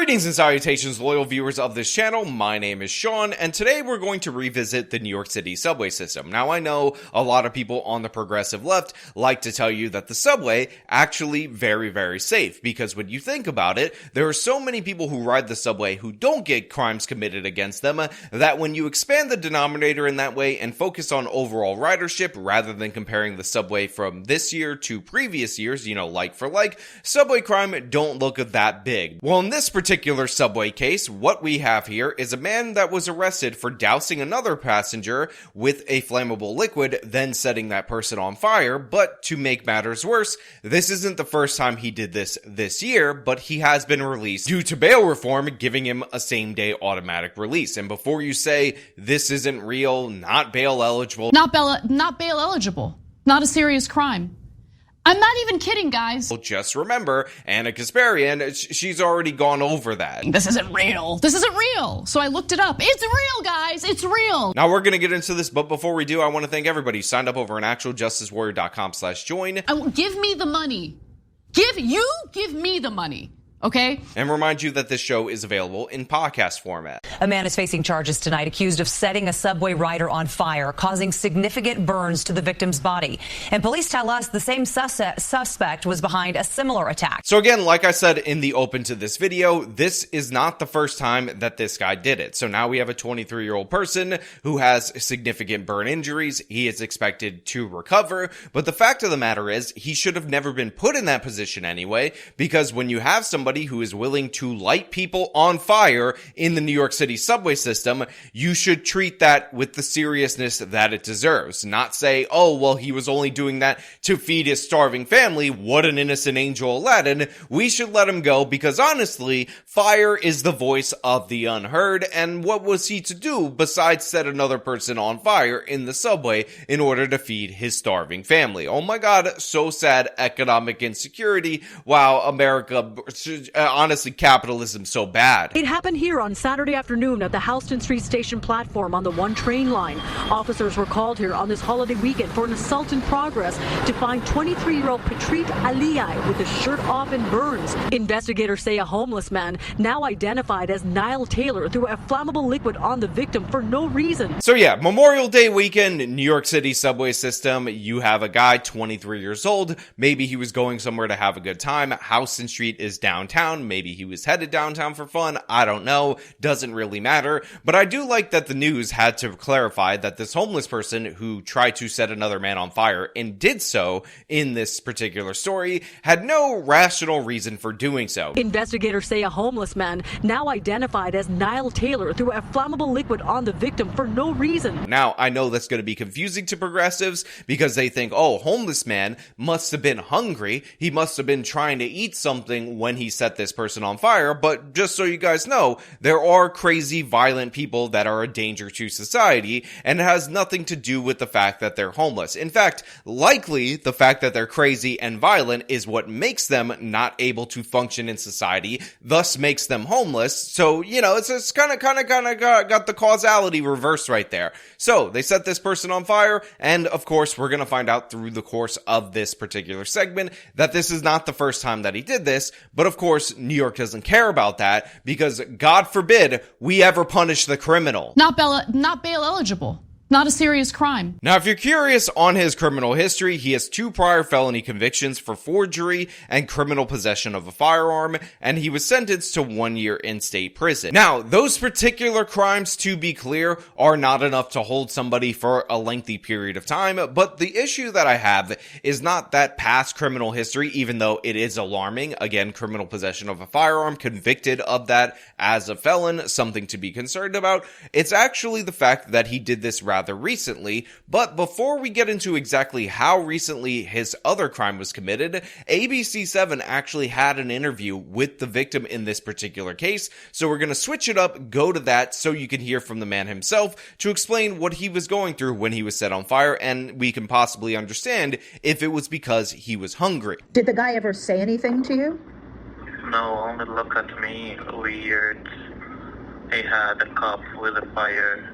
Greetings and salutations, loyal viewers of this channel. My name is Sean, and today we're going to revisit the New York City subway system. Now, I know a lot of people on the progressive left like to tell you that the subway actually very safe, because when you think about it, there are so many people who ride the subway who don't get crimes committed against them that when you expand the denominator in that way and focus on overall ridership rather than comparing the subway from this year to previous years, like for like, subway crime don't look that big. Well, in this particular subway case, what we have here is a man that was arrested for dousing another passenger with a flammable liquid, then setting that person on fire. But to make matters worse, this isn't the first time he did this year, but he has been released due to bail reform giving him a same-day automatic release. And before you say this isn't real, not bail eligible, not bail eligible, not a serious crime. I'm not even kidding, guys. Well, just remember, Anna Kasparian, she's already gone over that. This isn't real. This isn't real. So I looked it up. It's real, guys. It's real. Now, we're going to get into this, but before we do, I want to thank everybody who signed up over on actualjusticewarrior.com/join. Give me the money. Give me the money. Okay? And remind you that this show is available in podcast format. A man is facing charges tonight accused of setting a subway rider on fire, causing significant burns to the victim's body. And police tell us the same suspect was behind a similar attack. So again, like I said in the open to this video, this is not the first time that this guy did it. So now we have a 23-year-old person who has significant burn injuries. He is expected to recover. But the fact of the matter is, he should have never been put in that position anyway, because when you have somebody who is willing to light people on fire in the New York City subway system, you should treat that with the seriousness that it deserves. Not say, oh, well, he was only doing that to feed his starving family. What an innocent angel, Aladdin. We should let him go because honestly, fire is the voice of the unheard. And what was he to do besides set another person on fire in the subway in order to feed his starving family? Oh my God, so sad. Economic insecurity. Wow, America, honestly, capitalism so bad. It happened here on Saturday afternoon at the Houston Street Station platform on the 1 train line. Officers were called here on this holiday weekend for an assault in progress to find 23-year-old Perpetrator with his shirt off and burns. Investigators say a homeless man, now identified as Niall Taylor, threw a flammable liquid on the victim for no reason. So yeah, Memorial Day weekend, New York City subway system. You have a guy, 23 years old. Maybe he was going somewhere to have a good time. Houston Street is downtown. Maybe he was headed downtown for fun. I don't know. Doesn't really matter. But I do like that the news had to clarify that this homeless person who tried to set another man on fire and did so in this particular story had no rational reason for doing so. Investigators say a homeless man, now identified as Niall Taylor, threw a flammable liquid on the victim for no reason. Now, I know that's going to be confusing to progressives because they think, oh, homeless man must have been hungry. He must have been trying to eat something when he set this person on fire. But just so you guys know, there are crazy, violent people that are a danger to society, and it has nothing to do with the fact that they're homeless. In fact, likely the fact that they're crazy and violent is what makes them not able to function in society, thus makes them homeless. So, it's kind of got the causality reversed right there. So they set this person on fire, and of course, we're going to find out through the course of this particular segment that this is not the first time that he did this, but of course, New York doesn't care about that because God forbid we ever punish the criminal. Not bail eligible. Not a serious crime. Now, if you're curious on his criminal history, he has 2 prior felony convictions for forgery and criminal possession of a firearm, and he was sentenced to 1 year in state prison. Now, those particular crimes, to be clear, are not enough to hold somebody for a lengthy period of time, but the issue that I have is not that past criminal history, even though it is alarming. Again, criminal possession of a firearm, convicted of that as a felon, something to be concerned about. It's actually the fact that he did this rather recently. But before we get into exactly how recently his other crime was committed, ABC7 actually had an interview with the victim in this particular case. So we're going to switch it up, go to that so you can hear from the man himself to explain what he was going through when he was set on fire, and we can possibly understand if it was because he was hungry. Did the guy ever say anything to you? No, only look at me weird. He had a cup with a fire.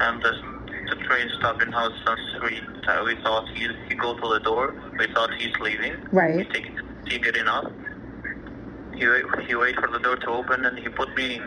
And the train stopped in Houston Street. We thought he go to the door. We thought he's leaving. Right. He getting up. He waited for the door to open and he put me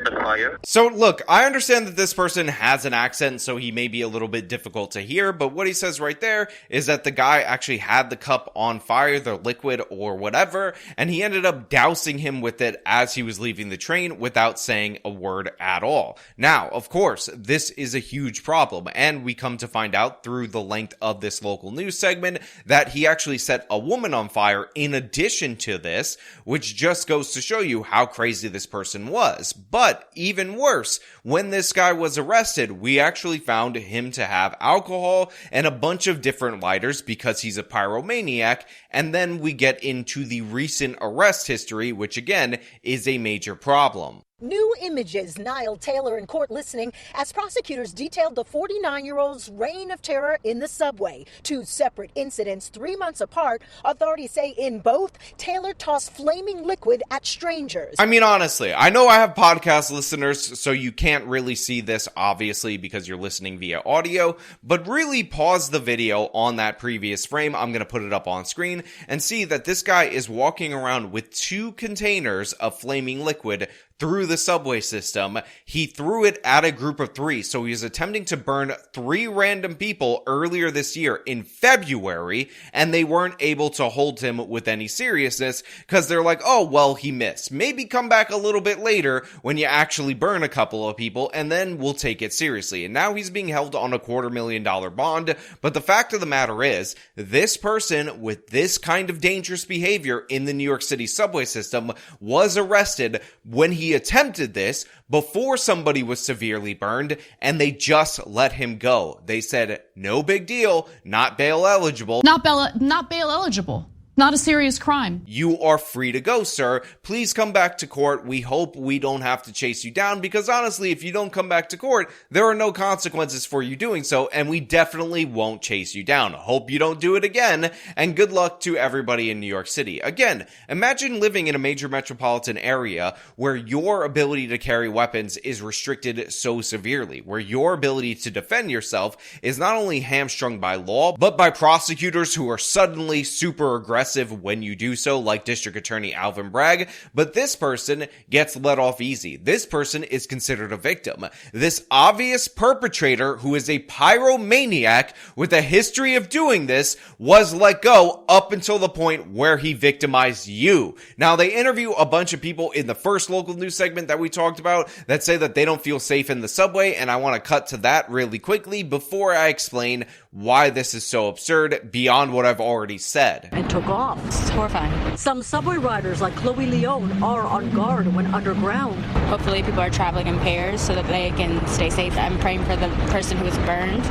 the fire. So look, I understand that this person has an accent, so he may be a little bit difficult to hear, but what he says right there is that the guy actually had the cup on fire, the liquid or whatever, and he ended up dousing him with it as he was leaving the train without saying a word at all. Now, of course, this is a huge problem, and we come to find out through the length of this local news segment that he actually set a woman on fire in addition to this, which just goes to show you how crazy this person was. But even worse, when this guy was arrested, we actually found him to have alcohol and a bunch of different lighters because he's a pyromaniac, and then we get into the recent arrest history, which again is a major problem. New images Niall Taylor in court listening as prosecutors detailed the 49-year-old's reign of terror in the subway. Two separate incidents 3 months apart. Authorities say in both, Taylor tossed flaming liquid at strangers. I mean, honestly, I know I have podcast listeners, so you can't really see this, obviously, because you're listening via audio, but really pause the video on that previous frame. I'm going to put it up on screen and see that this guy is walking around with 2 containers of flaming liquid through the subway system. He threw it at a group of 3, so he was attempting to burn 3 random people earlier this year in February, and they weren't able to hold him with any seriousness because they're like, oh, well, he missed. Maybe come back a little bit later when you actually burn a couple of people, and then we'll take it seriously. And now he's being held on a $250,000 bond, but the fact of the matter is, this person with this kind of dangerous behavior in the New York City subway system was arrested when he attempted this before somebody was severely burned, and they just let him go. They said, no big deal, not bail eligible. Not bail eligible. Not a serious crime. You are free to go, sir. Please come back to court. We hope we don't have to chase you down because honestly, if you don't come back to court, there are no consequences for you doing so, and we definitely won't chase you down. Hope you don't do it again, and good luck to everybody in New York City. Again, imagine living in a major metropolitan area where your ability to carry weapons is restricted so severely, where your ability to defend yourself is not only hamstrung by law, but by prosecutors who are suddenly super aggressive when you do so, like District Attorney Alvin Bragg, but this person gets let off easy. This person is considered a victim. This obvious perpetrator, who is a pyromaniac with a history of doing this, was let go up until the point where he victimized you. Now, they interview a bunch of people in the first local news segment that we talked about that say that they don't feel safe in the subway, and I want to cut to that really quickly before I explain why this is so absurd beyond what I've already said. And took off. It's horrifying. Some subway riders like Chloe Leone are on guard when underground. Hopefully people are traveling in pairs so that they can stay safe. I'm praying for the person who was burned.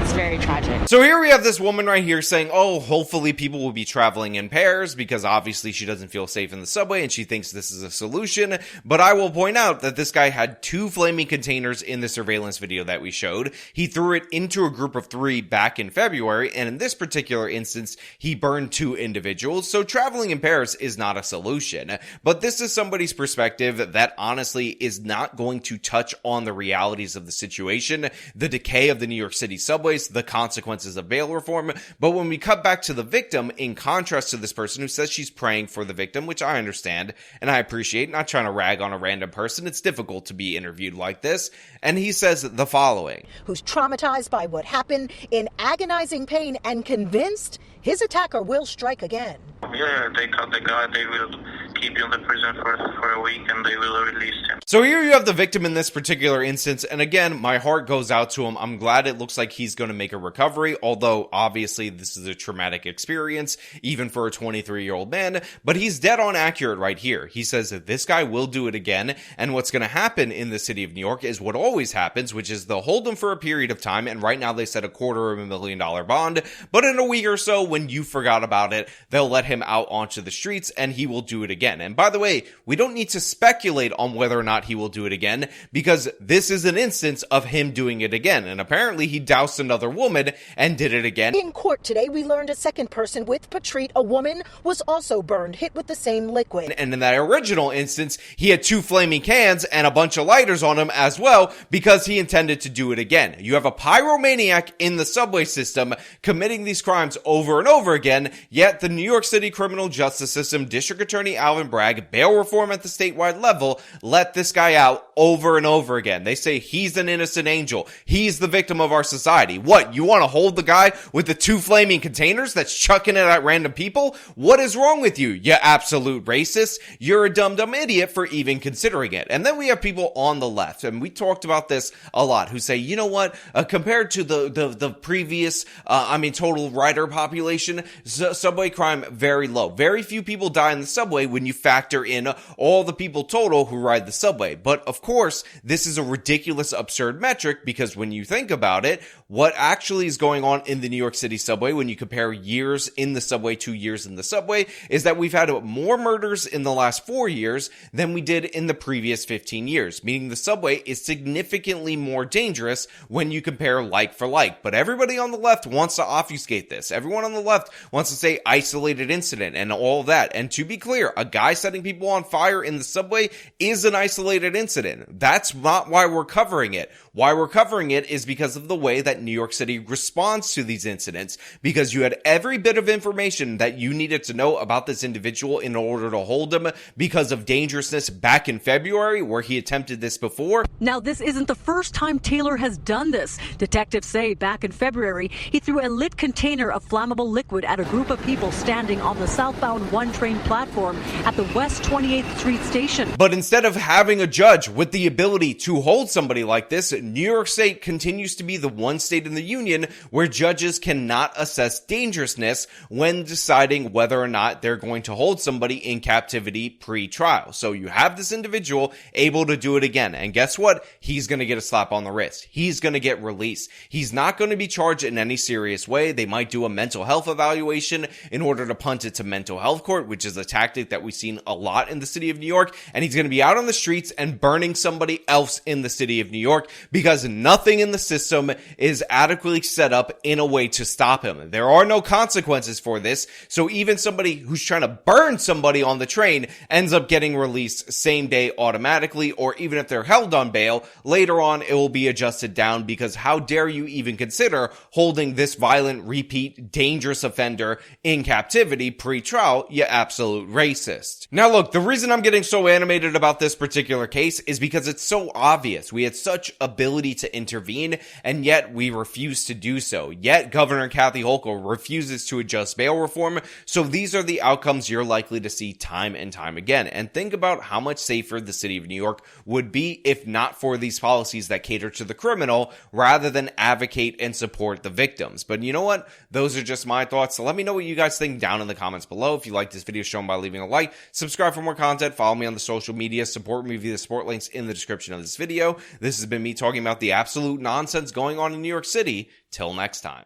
It's very tragic. So here we have this woman right here saying, oh, hopefully people will be traveling in pairs because obviously she doesn't feel safe in the subway and she thinks this is a solution. But I will point out that this guy had 2 flaming containers in the surveillance video that we showed. He threw it into a group of 3 back in February, and in this particular instance, he burned 2 individuals. So traveling in pairs is not a solution. But this is somebody's perspective that honestly is not going to touch on the realities of the situation, the decay of the New York City subways, the consequences of bail reform. But when we cut back to the victim, in contrast to this person who says she's praying for the victim, which I understand and I appreciate, not trying to rag on a random person. It's difficult to be interviewed like this. And he says the following. Who's traumatized by what happened, in agonizing pain, and convinced his attacker will strike again. Yeah, they caught the guy. They will keep you in the prison for a week and they will release him. So here you have the victim in this particular instance, and again, my heart goes out to him. I'm glad it looks like he's going to make a recovery, although obviously this is a traumatic experience, even for a 23-year-old man, but he's dead on accurate right here. He says that this guy will do it again, and what's going to happen in the city of New York is what always happens, which is they'll hold him for a period of time, and right now they set a $250,000 bond, but in a week or so, when you forgot about it, they'll let him out onto the streets, and he will do it again. And by the way, we don't need to speculate on whether or not he will do it again, because this is an instance of him doing it again, and apparently he doused another woman and did it again. In court today, we learned a second person with Patrice, a woman, was also burned, hit with the same liquid. And in that original instance, he had 2 flaming cans and a bunch of lighters on him as well, because he intended to do it again. You have a pyromaniac in the subway system committing these crimes over and over again, yet the New York City criminal justice system, District Attorney Alvin Alvin Bragg, bail reform at the statewide level, let this guy out over and over again. They say he's an innocent angel. He's the victim of our society. What, you want to hold the guy with the 2 flaming containers that's chucking it at random people? What is wrong with you, you absolute racist? You're a dumb idiot for even considering it. And then we have people on the left, and we talked about this a lot, who say, you know what, compared to the previous, total rider population, subway crime very low. Very few people die in the subway when you factor in all the people total who ride the subway. But of course, this is a ridiculous, absurd metric, because when you think about it, what actually is going on in the New York City subway when you compare years in the subway to years in the subway is that we've had more murders in the last 4 years than we did in the previous 15 years, meaning the subway is significantly more dangerous when you compare like for like. But everybody on the left wants to obfuscate this. Everyone on the left wants to say isolated incident and all of that. And to be clear, a guy setting people on fire in the subway is an isolated incident. That's not why we're covering it. Why we're covering it is because of the way that New York City responds to these incidents, because you had every bit of information that you needed to know about this individual in order to hold him because of dangerousness back in February, where he attempted this before. Now, this isn't the first time Taylor has done this. Detectives say back in February, he threw a lit container of flammable liquid at a group of people standing on the southbound 1 train platform at the West 28th Street station. But instead of having a judge with the ability to hold somebody like this, New York State continues to be the one state in the union where judges cannot assess dangerousness when deciding whether or not they're going to hold somebody in captivity pre-trial. So you have this individual able to do it again. And guess what? He's going to get a slap on the wrist. He's going to get released. He's not going to be charged in any serious way. They might do a mental health evaluation in order to punt it to mental health court, which is a tactic that we've seen a lot in the city of New York. And he's going to be out on the streets and burning somebody else in the city of New York, because nothing in the system is adequately set up in a way to stop him. There are no consequences for this, so even somebody who's trying to burn somebody on the train ends up getting released same day automatically, or even if they're held on bail, later on it will be adjusted down, because how dare you even consider holding this violent, repeat, dangerous offender in captivity pre-trial, you absolute racist. Now look, the reason I'm getting so animated about this particular case is because it's so obvious. We had such ability to intervene, and yet we refuse to do so. Yet Governor Kathy Hochul refuses to adjust bail reform, so these are the outcomes you're likely to see time and time again. And think about how much safer the city of New York would be if not for these policies that cater to the criminal rather than advocate and support the victims. But you know what? Those are just my thoughts. So let me know what you guys think down in the comments below. If you like this video, show them by leaving a like, subscribe for more content, follow me on the social media, support me via the support links in the description of this video. This has been me talking about the absolute nonsense going on in New York City. Till next time.